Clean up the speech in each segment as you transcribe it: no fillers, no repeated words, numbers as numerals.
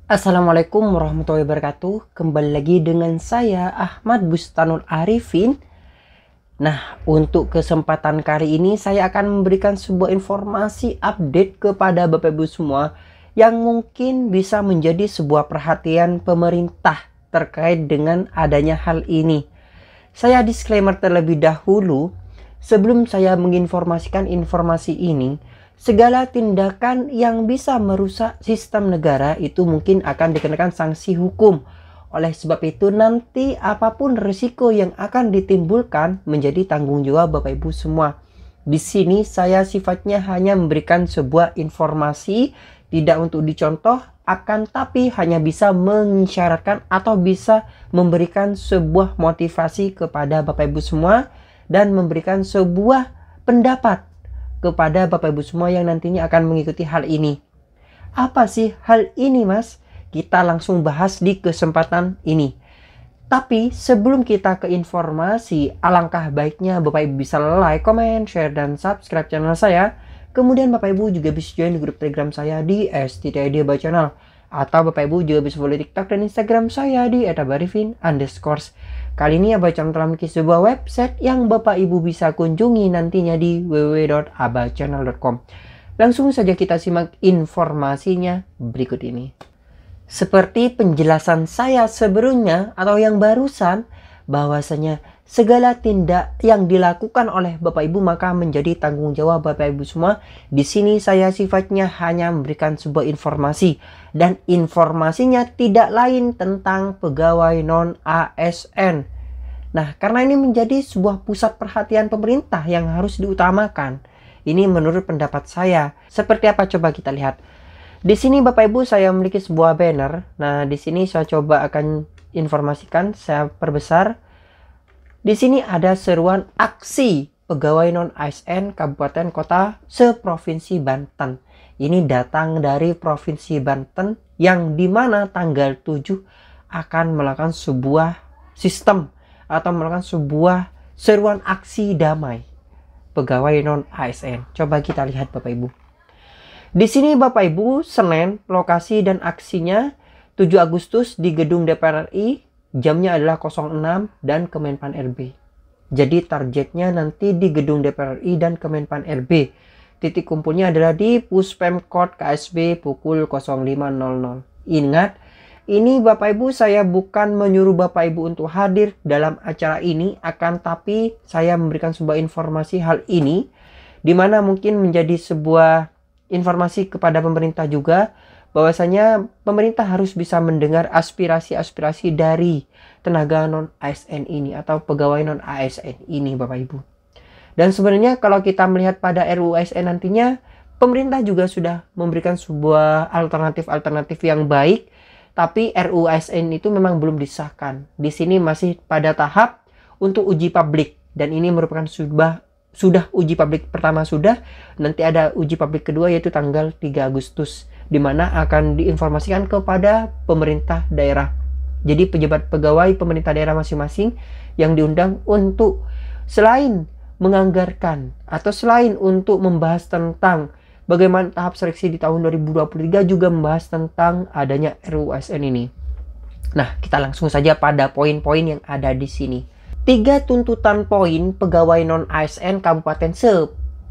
Assalamualaikum warahmatullahi wabarakatuh. Kembali lagi dengan saya Ahmad Bustanul Arifin. Nah, untuk kesempatan kali ini saya akan memberikan sebuah informasi update kepada Bapak Ibu semua yang mungkin bisa menjadi sebuah perhatian pemerintah terkait dengan adanya hal ini. Saya disclaimer terlebih dahulu, sebelum saya menginformasikan informasi ini, segala tindakan yang bisa merusak sistem negara itu mungkin akan dikenakan sanksi hukum. Oleh sebab itu nanti apapun risiko yang akan ditimbulkan menjadi tanggung jawab Bapak Ibu semua. Di sini saya sifatnya hanya memberikan sebuah informasi, tidak untuk dicontoh, akan tapi hanya bisa mengisyaratkan atau bisa memberikan sebuah motivasi kepada Bapak Ibu semua dan memberikan sebuah pendapat kepada Bapak Ibu semua yang nantinya akan mengikuti hal ini. Apa sih hal ini, Mas? Kita langsung bahas di kesempatan ini. Tapi sebelum kita ke informasi, alangkah baiknya Bapak Ibu bisa like, comment, share, dan subscribe channel saya. Kemudian Bapak Ibu juga bisa join di grup Telegram saya di @stid channel. Atau Bapak Ibu juga bisa follow TikTok dan Instagram saya di @abarifin_. Kali ini Abah Channel telah memiliki sebuah website yang Bapak Ibu bisa kunjungi nantinya di www.abahchannel.com. Langsung saja kita simak informasinya berikut ini. Seperti penjelasan saya sebelumnya atau yang barusan, bahwasanya segala tindak yang dilakukan oleh Bapak Ibu maka menjadi tanggung jawab Bapak Ibu semua. Di sini saya sifatnya hanya memberikan sebuah informasi, dan informasinya tidak lain tentang pegawai non ASN. Nah, karena ini menjadi sebuah pusat perhatian pemerintah yang harus diutamakan. Ini menurut pendapat saya. Seperti apa coba kita lihat. Di sini Bapak Ibu saya memiliki sebuah banner. Nah, di sini saya coba akan informasikan, saya perbesar. Di sini ada seruan aksi pegawai non ASN Kabupaten Kota seprovinsi Banten. Ini datang dari Provinsi Banten yang dimana tanggal 7 akan melakukan sebuah sistem atau melakukan sebuah seruan aksi damai pegawai non ASN. Coba kita lihat Bapak Ibu. Di sini Bapak Ibu, Senin, lokasi dan aksinya 7 Agustus di gedung DPR RI, jamnya adalah 06 dan Kemenpan RB. Jadi targetnya nanti di gedung DPR RI dan Kemenpan RB. Titik kumpulnya adalah di Puspemkot KSB pukul 05.00. Ingat, ini Bapak Ibu saya bukan menyuruh Bapak Ibu untuk hadir dalam acara ini, akan tapi saya memberikan sebuah informasi hal ini, di mana mungkin menjadi sebuah informasi kepada pemerintah juga, bahwasanya pemerintah harus bisa mendengar aspirasi-aspirasi dari tenaga non ASN ini atau pegawai non ASN ini Bapak Ibu. Dan sebenarnya kalau kita melihat pada RUU ASN nantinya, pemerintah juga sudah memberikan sebuah alternatif-alternatif yang baik, tapi RUU ASN itu memang belum disahkan. Di sini masih pada tahap untuk uji publik, dan ini merupakan sudah uji publik pertama sudah, nanti ada uji publik kedua yaitu tanggal 3 Agustus, di mana akan diinformasikan kepada pemerintah daerah. Jadi pejabat pegawai pemerintah daerah masing-masing yang diundang untuk selain menganggarkan atau selain untuk membahas tentang bagaimana tahap seleksi di tahun 2023 juga membahas tentang adanya RUU ASN ini. Nah, kita langsung saja pada poin-poin yang ada di sini. 3 tuntutan poin pegawai non ASN Kabupaten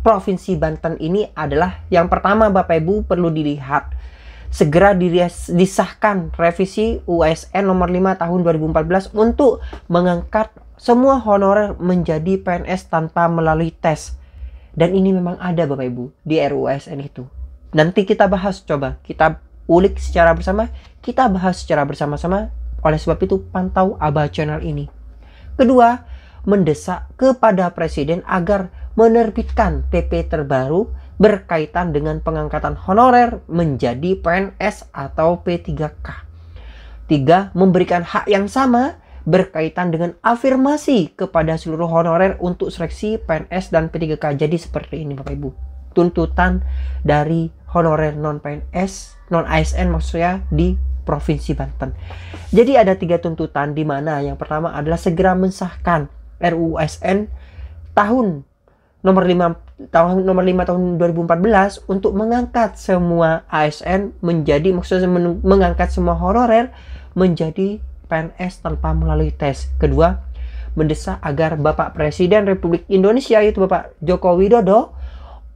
Provinsi Banten ini adalah yang pertama Bapak Ibu perlu dilihat. Segera disahkan revisi UASN nomor 5 tahun 2014 untuk mengangkat semua honorer menjadi PNS tanpa melalui tes. Dan ini memang ada Bapak Ibu di RUU ASN itu. Nanti kita bahas, coba kita ulik secara bersama, kita bahas secara bersama-sama. Oleh sebab itu pantau Abah Channel ini. Kedua, mendesak kepada Presiden agar menerbitkan PP terbaru berkaitan dengan pengangkatan honorer menjadi PNS atau P3K. 3. Memberikan hak yang sama berkaitan dengan afirmasi kepada seluruh honorer untuk seleksi PNS dan P3K. Jadi seperti ini Bapak Ibu, tuntutan dari honorer non-PNS, non-ASN maksudnya di Provinsi Banten. Jadi ada 3 tuntutan, di mana yang pertama adalah segera mensahkan RUU ASN tahun nomor 5 tahun 2014 untuk mengangkat semua ASN menjadi, maksudnya mengangkat semua honorer menjadi PNS tanpa melalui tes. Kedua, mendesak agar Bapak Presiden Republik Indonesia yaitu Bapak Joko Widodo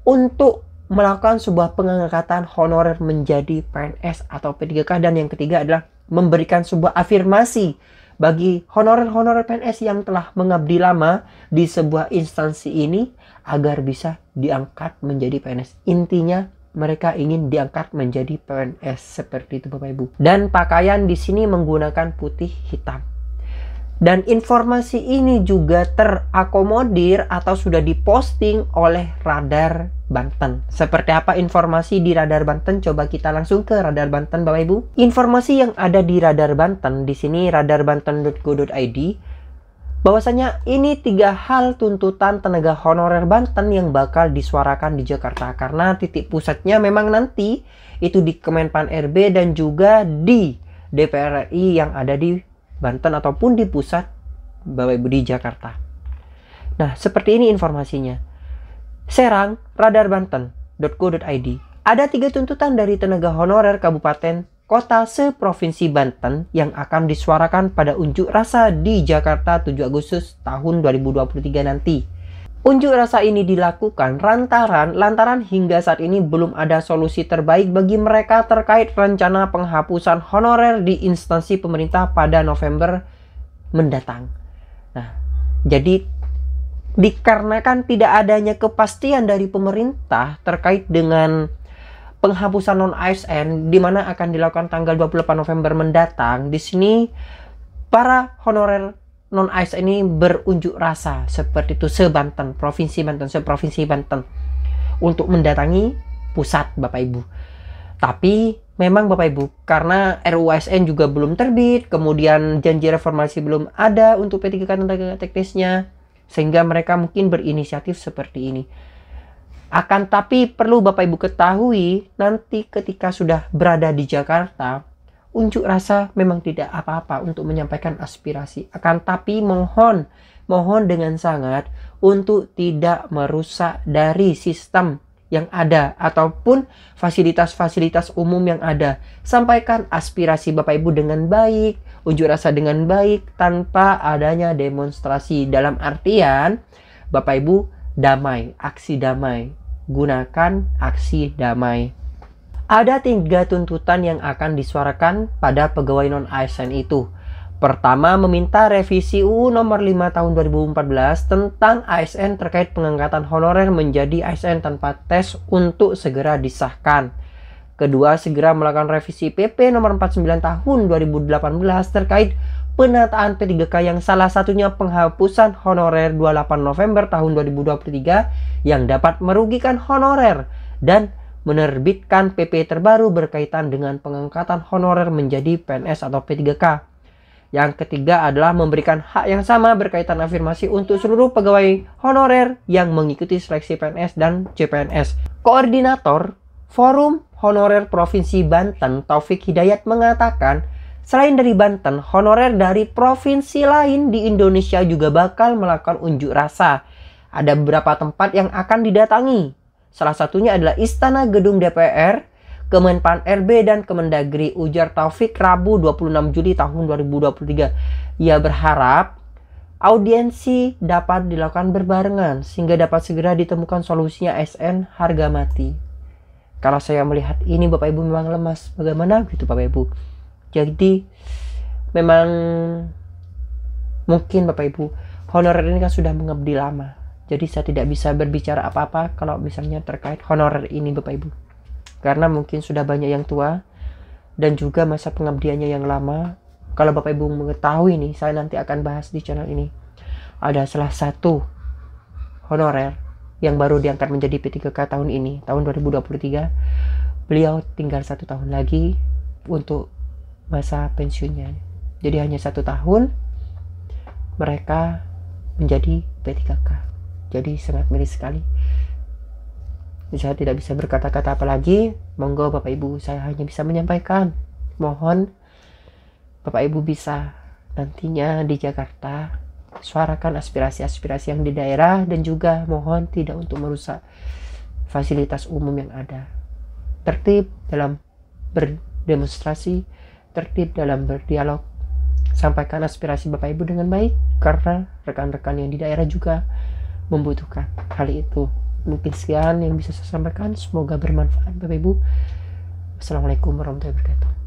untuk melakukan sebuah pengangkatan honorer menjadi PNS atau P3K. Dan yang ketiga adalah memberikan sebuah afirmasi bagi honorer-honorer PNS yang telah mengabdi lama di sebuah instansi ini agar bisa diangkat menjadi PNS. Intinya mereka ingin diangkat menjadi PNS seperti itu Bapak Ibu. Dan pakaian di sini menggunakan putih hitam. Dan informasi ini juga terakomodir atau sudah diposting oleh Radar Banten. Seperti apa informasi di Radar Banten? Coba kita langsung ke Radar Banten Bapak Ibu. Informasi yang ada di Radar Banten, di sini radarbanten.go.id, bahwasanya ini 3 hal tuntutan tenaga honorer Banten yang bakal disuarakan di Jakarta. Karena titik pusatnya memang nanti itu di Kemenpan RB dan juga di DPR RI yang ada di Banten ataupun di pusat Bapak Ibu di Jakarta. Nah, seperti ini informasinya. Serang, radarbanten.go.id. Ada 3 tuntutan dari tenaga honorer kabupaten kota seprovinsi Banten yang akan disuarakan pada unjuk rasa di Jakarta 7 Agustus tahun 2023 nanti. Unjuk rasa ini dilakukan lantaran hingga saat ini belum ada solusi terbaik bagi mereka terkait rencana penghapusan honorer di instansi pemerintah pada November mendatang. Nah, jadi dikarenakan tidak adanya kepastian dari pemerintah terkait dengan penghapusan non-ASN di mana akan dilakukan tanggal 28 November mendatang, di sini para honorer non-ASN ini berunjuk rasa seperti itu seprovinsi Banten untuk mendatangi pusat Bapak Ibu. Tapi memang Bapak Ibu, karena RUU ASN juga belum terbit, kemudian janji reformasi belum ada untuk P3K tenaga teknisnya, sehingga mereka mungkin berinisiatif seperti ini. Akan tapi perlu Bapak Ibu ketahui, nanti ketika sudah berada di Jakarta, unjuk rasa memang tidak apa-apa untuk menyampaikan aspirasi. Akan tapi mohon dengan sangat untuk tidak merusak dari sistem yang ada ataupun fasilitas-fasilitas umum yang ada. Sampaikan aspirasi Bapak Ibu dengan baik, unjuk rasa dengan baik tanpa adanya demonstrasi. Dalam artian Bapak Ibu damai, aksi damai. Gunakan aksi damai. Ada 3 tuntutan yang akan disuarakan pada pegawai non-ASN itu. Pertama, meminta revisi UU nomor 5 tahun 2014 tentang ASN terkait pengangkatan honorer menjadi ASN tanpa tes untuk segera disahkan. Kedua, segera melakukan revisi PP nomor 49 tahun 2018 terkait penataan P3K yang salah satunya penghapusan honorer 28 November tahun 2023 yang dapat merugikan honorer dan menerbitkan PP terbaru berkaitan dengan pengangkatan honorer menjadi PNS atau P3K. Yang ketiga adalah memberikan hak yang sama berkaitan afirmasi untuk seluruh pegawai honorer yang mengikuti seleksi PNS dan CPNS. Koordinator Forum Honorer Provinsi Banten, Taufik Hidayat, mengatakan selain dari Banten, honorer dari provinsi lain di Indonesia juga bakal melakukan unjuk rasa. Ada beberapa tempat yang akan didatangi. Salah satunya adalah Istana Gedung DPR, Kemenpan RB, dan Kemendagri, ujar Taufik Rabu 26 Juli tahun 2023. Ia berharap audiensi dapat dilakukan berbarengan sehingga dapat segera ditemukan solusinya ASN harga mati. Kalau saya melihat ini Bapak Ibu memang lemas. Bagaimana gitu Bapak Ibu? Jadi memang mungkin Bapak Ibu, honorer ini kan sudah mengabdi lama. Jadi saya tidak bisa berbicara apa-apa kalau misalnya terkait honorer ini Bapak Ibu. Karena mungkin sudah banyak yang tua dan juga masa pengabdiannya yang lama. Kalau Bapak Ibu mengetahui nih, saya nanti akan bahas di channel ini. Ada salah satu honorer yang baru diangkat menjadi P3K tahun ini, tahun 2023. Beliau tinggal 1 tahun lagi untuk masa pensiunnya. Jadi hanya 1 tahun mereka menjadi P3K. Jadi sangat miris sekali. Saya tidak bisa berkata-kata apa lagi. Monggo Bapak Ibu, saya hanya bisa menyampaikan. Mohon Bapak Ibu bisa nantinya di Jakarta suarakan aspirasi-aspirasi yang di daerah, dan juga mohon tidak untuk merusak fasilitas umum yang ada. Tertib dalam berdemonstrasi, tertib dalam berdialog. Sampaikan aspirasi Bapak Ibu dengan baik, karena rekan-rekan yang di daerah juga membutuhkan hal itu. Mungkin sekian yang bisa saya sampaikan, semoga bermanfaat Bapak Ibu. Assalamualaikum warahmatullahi wabarakatuh.